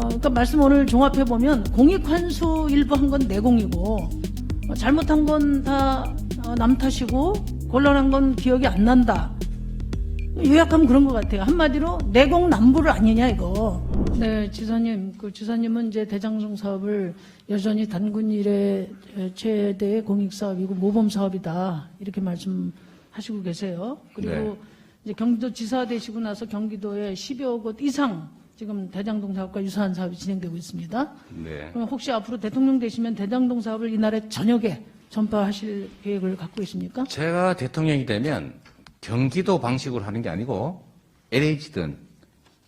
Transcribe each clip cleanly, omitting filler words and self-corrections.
그러니까 말씀 오늘 종합해보면 공익환수 일부 한 건 내공이고 잘못한 건 다 남 탓이고 곤란한 건 기억이 안 난다. 요약하면 그런 것 같아요. 한마디로 내공남불 아니냐 이거. 네, 지사님. 지사님은 이제 대장동 사업을 여전히 단군 이래 최대의 공익사업이고 모범사업이다 이렇게 말씀하시고 계세요. 그리고 네. 이제 경기도지사 되시고 나서 경기도에 10여 곳 이상 지금 대장동 사업과 유사한 사업이 진행되고 있습니다. 네. 그럼 혹시 앞으로 대통령 되시면 대장동 사업을 이날의 저녁에 전파하실 계획을 갖고 있습니까? 제가 대통령이 되면 경기도 방식으로 하는 게 아니고 LH든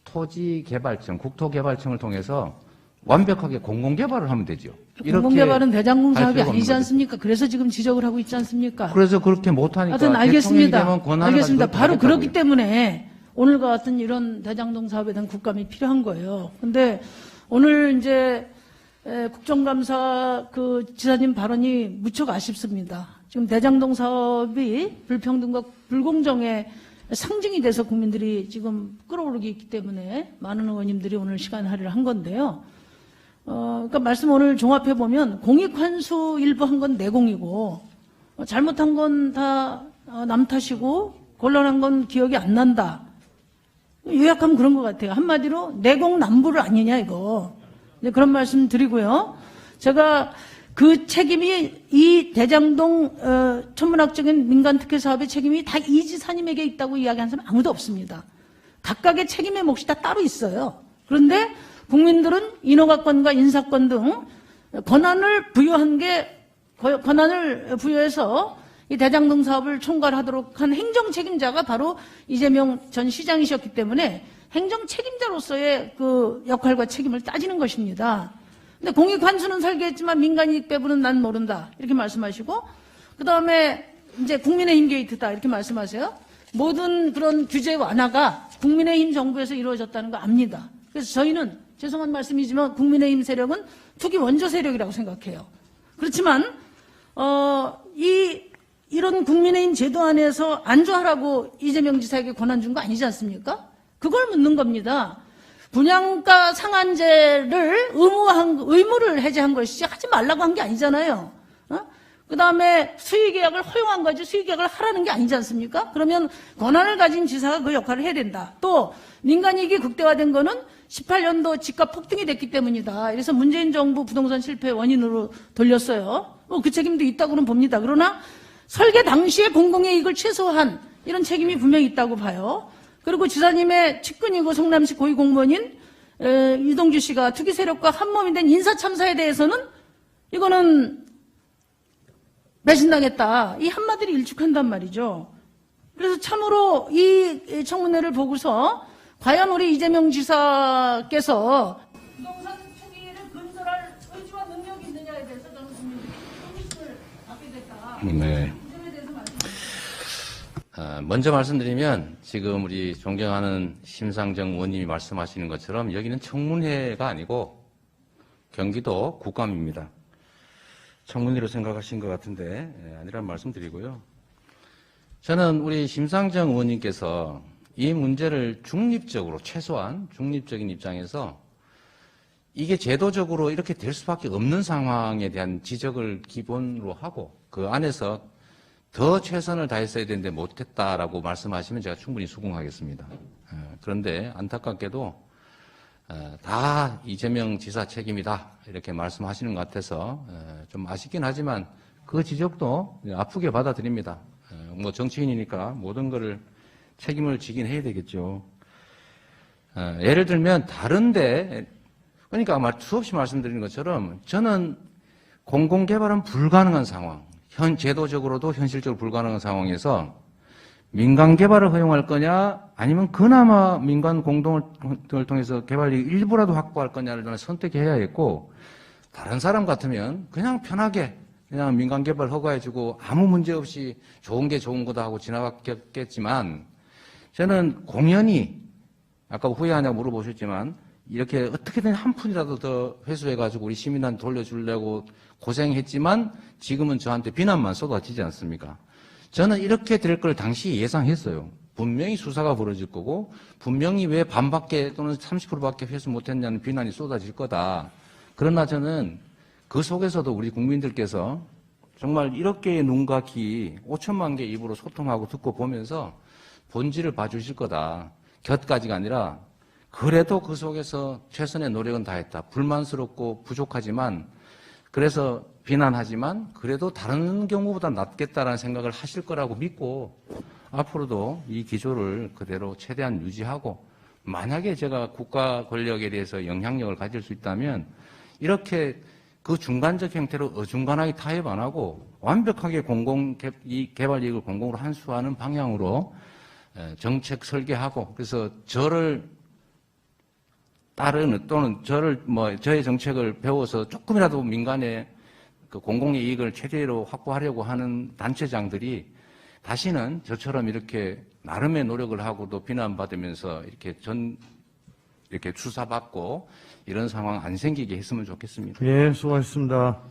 토지개발청, 국토개발청을 통해서 완벽하게 공공개발을 하면 되죠. 공공개발은 대장동 할 사업이 필요가 없는 아니지 거죠. 않습니까? 그래서 지금 지적을 하고 있지 않습니까? 그래서 그렇게 못하니까 하여튼 대통령이 알겠습니다. 되면 권한을 알겠습니다. 가지고 바로 하겠다고요. 그렇기 때문에 오늘과 같은 이런 대장동 사업에 대한 국감이 필요한 거예요. 근데 오늘 이제 국정감사 그 지사님 발언이 무척 아쉽습니다. 지금 대장동 사업이 불평등과 불공정의 상징이 돼서 국민들이 지금 끌어오르기 있기 때문에 많은 의원님들이 오늘 시간 할애를 한 건데요. 그러니까 말씀 오늘 종합해보면 공익환수 일부 한 건 내공이고 잘못한 건 다 남 탓이고 곤란한 건 기억이 안 난다. 요약하면 그런 것 같아요. 한마디로 내공남불 아니냐 이거. 네, 그런 말씀 드리고요. 제가 그 책임이 이 대장동 천문학적인 민간특혜 사업의 책임이 다 이 지사님에게 있다고 이야기하는 사람 아무도 없습니다. 각각의 책임의 몫이 다 따로 있어요. 그런데 국민들은 인허가권과 인사권 등 권한을 부여해서 이 대장동 사업을 총괄하도록 한 행정 책임자가 바로 이재명 전 시장이셨기 때문에 행정 책임자로서의 그 역할과 책임을 따지는 것입니다. 근데 공익환수는 설계했지만 민간이익 배분은 난 모른다. 이렇게 말씀하시고, 그 다음에 이제 국민의힘 게이트다. 이렇게 말씀하세요. 모든 그런 규제 완화가 국민의힘 정부에서 이루어졌다는 거 압니다. 그래서 저희는 죄송한 말씀이지만 국민의힘 세력은 투기 원조 세력이라고 생각해요. 그렇지만, 이런 국민의힘 제도 안에서 안주하라고 이재명 지사에게 권한 준 거 아니지 않습니까? 그걸 묻는 겁니다. 분양가 상한제를 의무를 해제한 것이지 하지 말라고 한 게 아니잖아요. 그 다음에 수의계약을 허용한 거지 수의계약을 하라는 게 아니지 않습니까? 그러면 권한을 가진 지사가 그 역할을 해야 된다. 또 민간이익이 극대화된 거는 18년도 집값 폭등이 됐기 때문이다. 그래서 문재인 정부 부동산 실패 원인으로 돌렸어요. 그 책임도 있다고는 봅니다. 그러나 설계 당시에 공공의 이익을 최소화한 이런 책임이 분명히 있다고 봐요. 그리고 지사님의 측근이고 성남시 고위공무원인 이동주 씨가 투기 세력과 한몸이 된 인사참사에 대해서는 이거는 배신당했다. 이 한마디를 일축한단 말이죠. 그래서 참으로 이 청문회를 보고서 과연 우리 이재명 지사께서 부동산 투기를 근절할 의지와 능력이 있느냐에 대해서 저는 국민들이 호기심을 갖게 됐다. 네. 이 점에 대해서 먼저 말씀드리면 지금 우리 존경하는 심상정 의원님이 말씀하시는 것처럼 여기는 청문회가 아니고 경기도 국감입니다. 청문회로 생각하신 것 같은데 아니란 말씀드리고요. 저는 우리 심상정 의원님께서 이 문제를 중립적으로 최소한 중립적인 입장에서 이게 제도적으로 이렇게 될 수밖에 없는 상황에 대한 지적을 기본으로 하고 그 안에서 더 최선을 다했어야 되는데 못했다라고 말씀하시면 제가 충분히 수긍하겠습니다. 그런데 안타깝게도 다 이재명 지사 책임이다 이렇게 말씀하시는 것 같아서 좀 아쉽긴 하지만 그 지적도 아프게 받아들입니다. 뭐 정치인이니까 모든 거를 책임을 지긴 해야 되겠죠. 예를 들면 다른데 그러니까 아마 수없이 말씀드린 것처럼 저는 공공개발은 불가능한 상황, 제도적으로도 현실적으로 불가능한 상황에서 민간 개발을 허용할 거냐 아니면 그나마 민간 공동을 통해서 개발이 일부라도 확보할 거냐를 저는 선택해야 했고 다른 사람 같으면 그냥 편하게 그냥 민간 개발 허가해주고 아무 문제 없이 좋은 게 좋은 거다 하고 지나갔겠지만 저는 공연히 아까 후회하냐고 물어보셨지만 이렇게 어떻게든 한 푼이라도 더 회수해가지고 우리 시민한테 돌려주려고 고생했지만 지금은 저한테 비난만 쏟아지지 않습니까? 저는 이렇게 될 걸 당시 예상했어요. 분명히 수사가 벌어질 거고 분명히 왜 반밖에 또는 30%밖에 회수 못했냐는 비난이 쏟아질 거다. 그러나 저는 그 속에서도 우리 국민들께서 정말 1억 개의 눈과 귀, 5천만 개의 입으로 소통하고 듣고 보면서 본질을 봐주실 거다. 곁까지가 아니라 그래도 그 속에서 최선의 노력은 다했다. 불만스럽고 부족하지만 그래서 비난하지만 그래도 다른 경우보다 낫겠다라는 생각을 하실 거라고 믿고 앞으로도 이 기조를 그대로 최대한 유지하고 만약에 제가 국가 권력에 대해서 영향력을 가질 수 있다면 이렇게 그 중간적 형태로 어중간하게 타협 안 하고 완벽하게 개발 이익을 공공으로 환수하는 방향으로 정책 설계하고 그래서 저를 따르는 또는 저의 정책을 배워서 조금이라도 민간의 그 공공의 이익을 최대로 확보하려고 하는 단체장들이 다시는 저처럼 이렇게 나름의 노력을 하고도 비난받으면서 이렇게 수사받고 이런 상황 안 생기게 했으면 좋겠습니다. 예, 수고하셨습니다.